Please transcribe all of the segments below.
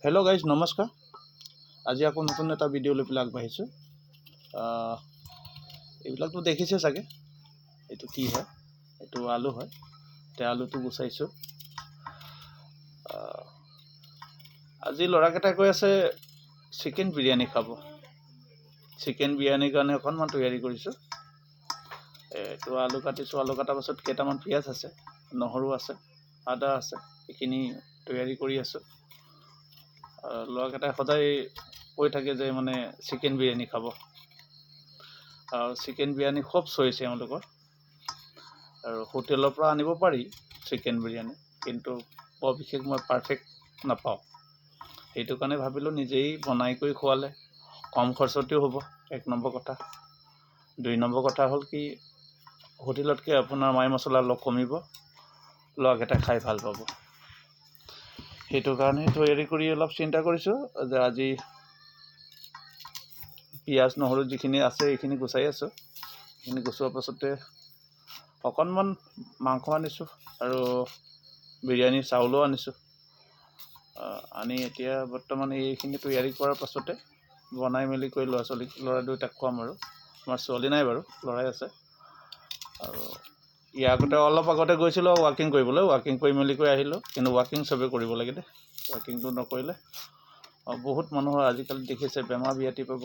Hello guys नमस्कार। আজি আকৌ নতুন এটা ভিডিঅ' লৈ পেলাই আগবাঢ়িছোঁ। এইবিলাকতো দেখিছে চাগে। এইটো কি হয়? এইটো আলু হয়। এতিয়া আলুটো গুচাইছোঁ। আজি ল'ৰাকেইটাই কৈ আছে চিকেন বিৰিয়ানী খাব। চিকেন বিৰিয়ানীৰ কাৰণে অকণমান তৈয়াৰী কৰিছোঁ। এইটো আলু কাটিছোঁ। আলু কটাৰ পাছত কেইটামান পিঁয়াজ আছে, নহৰু আছে, আদা আছে, এইখিনি তৈয়াৰী কৰি আছোঁ। ল'ৰাকেইটাই সদায় কৈ থাকে যে মানে চিকেন বিৰিয়ানী খাব। চিকেন বিৰিয়ানী খুব চইছ এওঁলোকৰ। আৰু হোটেলৰ পৰা আনিব পাৰি চিকেন বিৰিয়ানী, কিন্তু বৰ বিশেষ মই পাৰফেক্ট নাপাওঁ। সেইটো কাৰণে ভাবিলোঁ নিজেই বনাই কৰি খোৱালে কম খৰচতেও হ'ব, 1 নম্বৰ কথা। 2 নম্বৰ কথা হ'ল কি, হোটেলতকৈ আপোনাৰ মাই মছলা অলপ কমিব, ল'ৰাকেইটাই খাই ভাল পাব। সেইটো কাৰণে তৈয়াৰী কৰি অলপ চিন্তা কৰিছোঁ যে আজি পিঁয়াজ নহৰু যিখিনি আছে এইখিনি গুচাই আছোঁ। এইখিনি গুচোৱাৰ পাছতে অকণমান মাংস আনিছোঁ আৰু বিৰিয়ানীৰ চাউলো আনিছোঁ। আনি এতিয়া বৰ্তমান এইখিনি তৈয়াৰী কৰাৰ পাছতে বনাই মেলি কৰি ল'ৰা দুটাক খুৱাম। আৰু আমাৰ ছোৱালী নাই বাৰু, ল'ৰাই আছে। আৰু ইয়াৰ আগতে অলপ আগতে গৈছিলোঁ ৱাকিং কৰিবলৈ, ৱাকিং কৰি মেলি কৰি আহিলোঁ। কিন্তু ৱাকিং চবেই কৰিব লাগে দেই, ৱাকিংটো নকৰিলে বহুত মানুহৰ আজিকালি দেখিছে বেমাৰ ব্যাধিবোৰ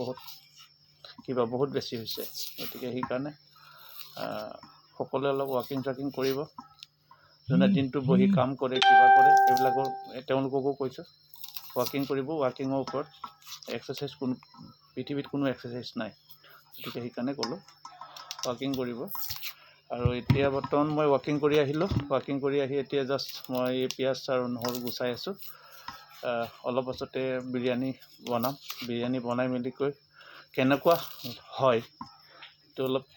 বহুত বেছি হৈছে। গতিকে সেইকাৰণে সকলোৱে অলপ ৱাকিং চোৱাকিং কৰিব। যোনে দিনটো বহি কাম কৰে, কিবা কৰে, এইবিলাকৰ তেওঁলোককো কৈছোঁ ৱাকিং কৰিব। ৱাকিঙৰ ওপৰত এক্সাৰচাইজ পৃথিৱীত কোনো এক্সাৰচাইজ নাই। গতিকে সেইকাৰণে ক'লোঁ ৱাকিং কৰিব। আৰু এতিয়া বৰ্তমান মই ৱাকিং কৰি আহিলোঁ। ৱাকিং কৰি আহি এতিয়া জাষ্ট মই এই পিঁয়াজ আৰু নহৰু গুচাই আছোঁ। অলপ পাছতে বিৰিয়ানী বনাম। বিৰিয়ানী বনাই মেলি কৈ কেনেকুৱা হয় সেইটো অলপ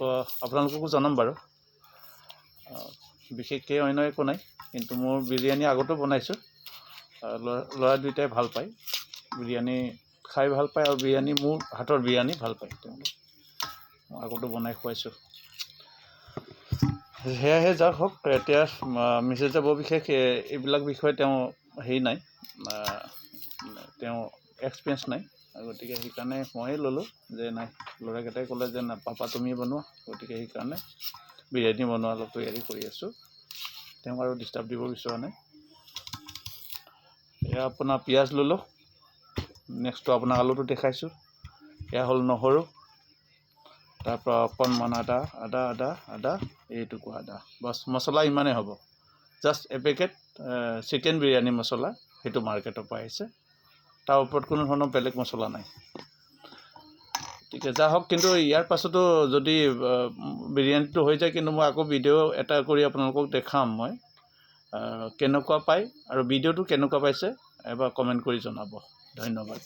আপোনালোককো জনাম বাৰু। বিশেষকৈ অন্য একো নাই, কিন্তু মোৰ বিৰিয়ানী আগতো বনাইছোঁ। ল'ৰা দুয়োটাই ভাল পায় বিৰিয়ানী, খাই ভাল পায়। আৰু বিৰিয়ানী, মোৰ হাতৰ বিৰিয়ানী ভাল পায় তেওঁলোক। আগতো বনাই খুৱাইছোঁ। সেয়াহে যাক হওক। এতিয়া মিছেছে বৰ বিশেষ এইবিলাক বিষয়ে তেওঁ হেৰি নাই, তেওঁ এক্সপিৰিয়েঞ্চ নাই। গতিকে সেইকাৰণে ময়ে ল'লোঁ যে নাই, ল'ৰাকেইটাই ক'লে যে না পাপা তুমি বনোৱা। গতিকে সেইকাৰণে বিৰিয়ানী বনোৱা অলপ তৈয়াৰী কৰি আছোঁ। তেওঁক আৰু ডিষ্টাৰ্ব দিব বিচৰা নাই। এয়া আপোনাৰ পিঁয়াজ ল'লোঁ। নেক্সটটো আপোনাৰ আলুটো দেখাইছোঁ। এয়া হ'ল নহৰু, তাৰপৰা অকণমান আদা, এইটুকু আদা। বাছ, মছলা ইমানেই হ'ব। জাষ্ট এপেকেট চিকেন বিৰিয়ানী মছলা, সেইটো মাৰ্কেটৰ পৰা আহিছে। তাৰ ওপৰত কোনো ধৰণৰ বেলেগ মছলা নাই। গতিকে যা হওক, কিন্তু ইয়াৰ পাছতো যদি বিৰিয়ানীটো হৈ যায়, কিন্তু মই আকৌ ভিডিঅ' এটা কৰি আপোনালোকক দেখাম মই কেনেকুৱা পায়, আৰু ভিডিঅ'টো কেনেকুৱা পাইছে এবাৰ কমেণ্ট কৰি জনাব। ধন্যবাদ।